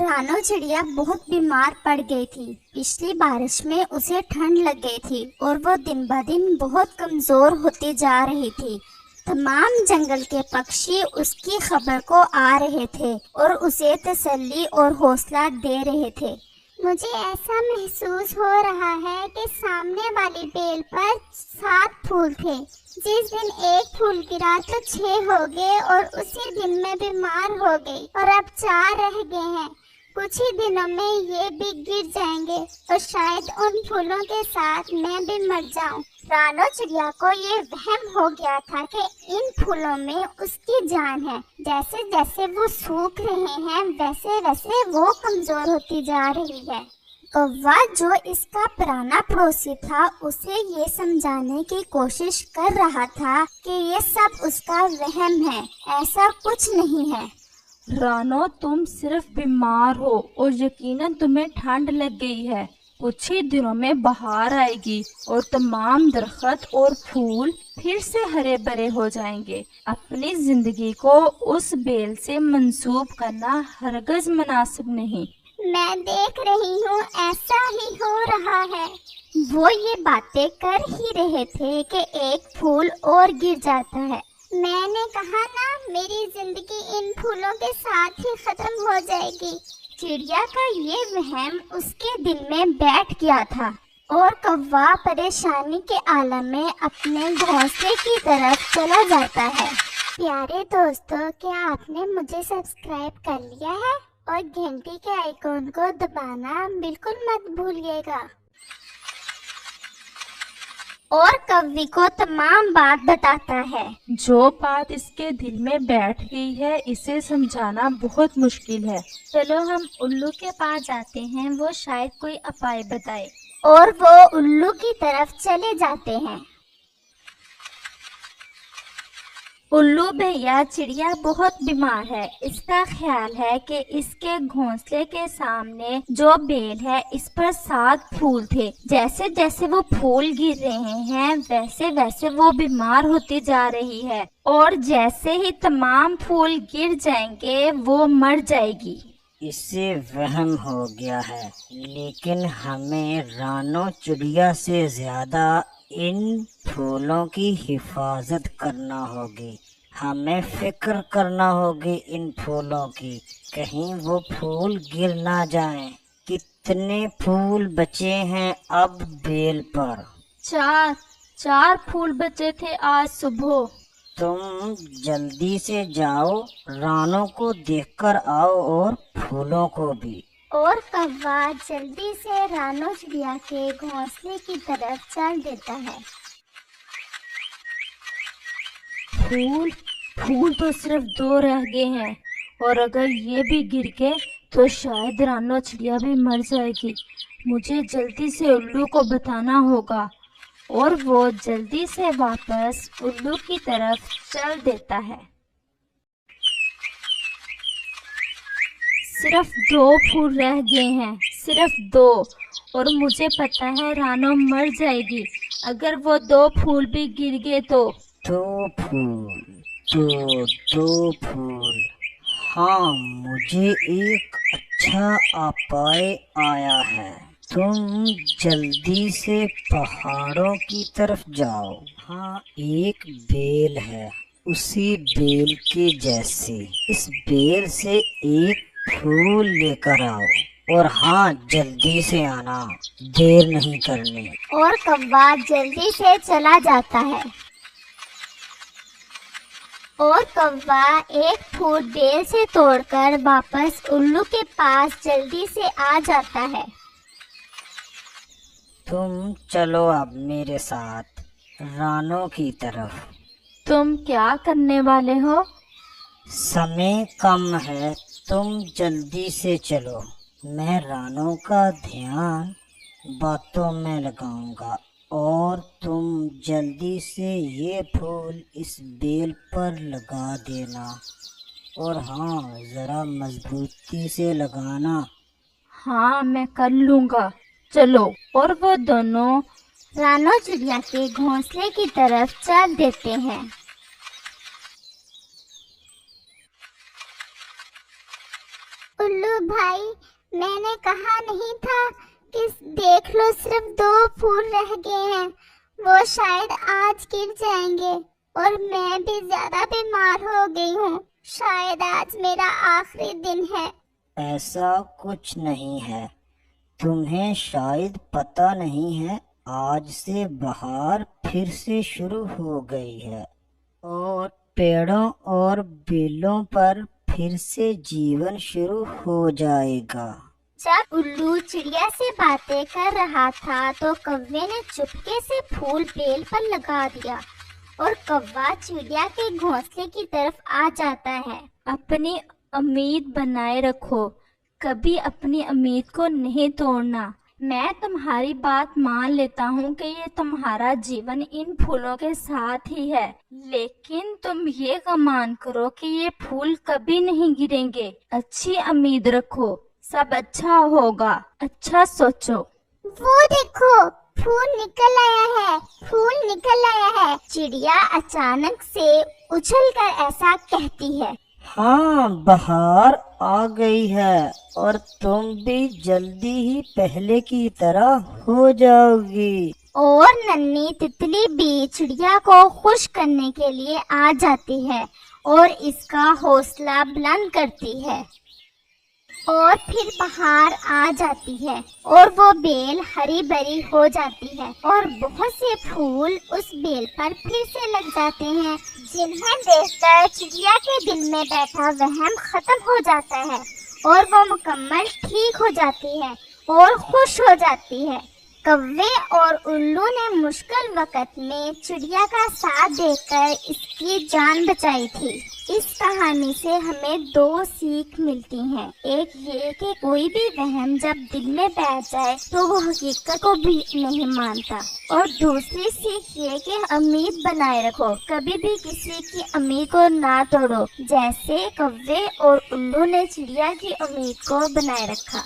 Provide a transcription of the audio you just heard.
रानो चिड़िया बहुत बीमार पड़ गई थी। पिछली बारिश में उसे ठंड लग गई थी और वो दिन ब दिन बहुत कमजोर होती जा रही थी। तमाम जंगल के पक्षी उसकी खबर को आ रहे थे और उसे तसल्ली और हौसला दे रहे थे। मुझे ऐसा महसूस हो रहा है कि सामने वाली बेल पर 7 फूल थे। जिस दिन एक फूल गिरा तो 6 हो गए और उसी दिन मैं बीमार हो गई और अब 4 रह गए हैं। कुछ ही दिनों में ये भी गिर जाएंगे और शायद उन फूलों के साथ मैं भी मर जाऊं। रानो चिड़िया को ये वहम हो गया था कि इन फूलों में उसकी जान है। जैसे जैसे वो सूख रहे हैं वैसे वैसे वो कमजोर होती जा रही है। कौवा जो इसका पुराना पड़ोसी था उसे ये समझाने की कोशिश कर रहा था कि ये सब उसका वहम है, ऐसा कुछ नहीं है। रानो, तुम सिर्फ बीमार हो और यकीनन तुम्हें ठंड लग गई है। कुछ ही दिनों में बहार आएगी और तमाम दरख्त और फूल फिर से हरे भरे हो जाएंगे। अपनी जिंदगी को उस बेल से मंसूब करना हरगिज़ मुनासिब नहीं। मैं देख रही हूँ ऐसा ही हो रहा है। वो ये बातें कर ही रहे थे कि एक फूल और गिर जाता है। मैंने कहा ना, मेरी जिंदगी इन फूलों के साथ ही खत्म हो जाएगी। चिड़िया का ये वहम उसके दिल में बैठ गया था और कौवा परेशानी के आलम में अपने घोंसले की तरफ चला जाता है। प्यारे दोस्तों, क्या आपने मुझे सब्सक्राइब कर लिया है? और घंटी के आइकॉन को दबाना बिल्कुल मत भूलिएगा। और कौवे को तमाम बात बताता है। जो बात इसके दिल में बैठ गई है इसे समझाना बहुत मुश्किल है। चलो हम उल्लू के पास जाते हैं, वो शायद कोई उपाय बताए। और वो उल्लू की तरफ चले जाते हैं। उल्लू भैया, चिड़िया बहुत बीमार है। इसका ख्याल है कि इसके घोंसले के सामने जो बेल है इस पर 7 फूल थे। जैसे जैसे वो फूल गिर रहे हैं वैसे वैसे वो बीमार होती जा रही है और जैसे ही तमाम फूल गिर जाएंगे वो मर जाएगी। इससे वहम हो गया है, लेकिन हमें रानो चिड़िया से ज्यादा इन फूलों की हिफाजत करना होगी। हमें फिक्र करना होगी इन फूलों की, कहीं वो फूल गिर ना जाएं। कितने फूल बचे हैं अब बेल पर? 4 फूल बचे थे आज सुबह। तुम जल्दी से जाओ, रानो को देखकर आओ और फूलों को भी। और कौवा जल्दी से रानो चिड़िया के घोंसले की तरफ चल देता है। फूल तो सिर्फ 2 रह गए हैं और अगर ये भी गिर गए तो शायद रानो चिड़िया भी मर जाएगी। मुझे जल्दी से उल्लू को बताना होगा। और वो जल्दी से वापस उल्लू की तरफ चल देता है। सिर्फ 2 फूल रह गए हैं, सिर्फ 2, और मुझे पता है रानो मर जाएगी अगर वो 2 फूल भी गिर गए तो। 2 फूल। हाँ, मुझे एक अच्छा उपाय आया है। तुम जल्दी से पहाड़ों की तरफ जाओ। हाँ, एक बेल है, उसी बेल के जैसे इस बेल से एक फूल लेकर आओ। और हाँ, जल्दी से आना, देर नहीं करनी। और कौवा जल्दी से चला जाता है। और कौवा एक फूल बेल से तोड़कर वापस उल्लू के पास जल्दी से आ जाता है। तुम चलो अब मेरे साथ रानो की तरफ। तुम क्या करने वाले हो? समय कम है, तुम जल्दी से चलो। मैं रानो का ध्यान बातों में लगाऊंगा और तुम जल्दी से ये फूल इस बेल पर लगा देना। और हाँ, जरा मजबूती से लगाना। हाँ, मैं कर लूँगा। चलो। और वो दोनों रानो चिड़िया के घोंसले की तरफ चल देते हैं। उल्लू भाई, میں نے کہا نہیں تھا کہ دیکھ لو صرف 2 پھول رہ گئے ہیں، وہ شاید آج گر جائیں گے، اور میں بھی زیادہ بیمار ہو گئی ہوں، شاید آج میرا آخری دن ہے۔ ایسا کچھ نہیں ہے، تمہیں شاید پتہ نہیں ہے آج سے بہار پھر سے شروع ہو گئی ہے اور پیڑوں اور بیلوں پر پھر سے جیون شروع ہو جائے گا۔ جب الو چڑیا سے باتیں کر رہا تھا تو کوے نے چپکے سے پھول بیل پر لگا دیا اور کوا چڑیا کے گھونسلے کی طرف آ جاتا ہے۔ اپنی امید بنائے رکھو، کبھی اپنی امید کو نہیں توڑنا۔ میں تمہاری بات مان لیتا ہوں کہ یہ تمہارا جیون ان پھولوں کے ساتھ ہی ہے، لیکن تم یہ گمان کرو کہ یہ پھول کبھی نہیں گریں گے۔ اچھی امید رکھو، سب اچھا ہوگا، اچھا سوچو۔ وہ دیکھو، پھول نکل آیا ہے، پھول نکل آیا ہے۔ چڑیا اچانک سے اچھل کر ایسا کہتی ہے۔ ہاں، بہار آ گئی ہے اور تم بھی جلدی ہی پہلے کی طرح ہو جاؤ گی۔ اور ننھی تتلی بھی چڑیا کو خوش کرنے کے لیے آ جاتی ہے اور اس کا حوصلہ بلند کرتی ہے، اور پھر بہار آ جاتی ہے اور وہ بیل ہری بھری ہو جاتی ہے اور بہت سے پھول اس بیل پر پھر سے لگ جاتے ہیں، جنہیں دیکھ کر چڑیا کے دل میں بیٹھا وہم ختم ہو جاتا ہے اور وہ مکمل ٹھیک ہو جاتی ہے اور خوش ہو جاتی ہے۔ کوے اور الو نے مشکل وقت میں چڑیا کا ساتھ دے کر اس کی جان بچائی تھی۔ اس کہانی سے ہمیں 2 سیکھ ملتی ہیں، ایک یہ کہ کوئی بھی وہم جب دل میں بیٹھ جائے تو وہ حقیقت کو بھی نہیں مانتا، اور دوسری سیکھ یہ کہ امید بنائے رکھو، کبھی بھی کسی کی امید کو نہ توڑو، جیسے کوے اور الو نے چڑیا کی امید کو بنائے رکھا۔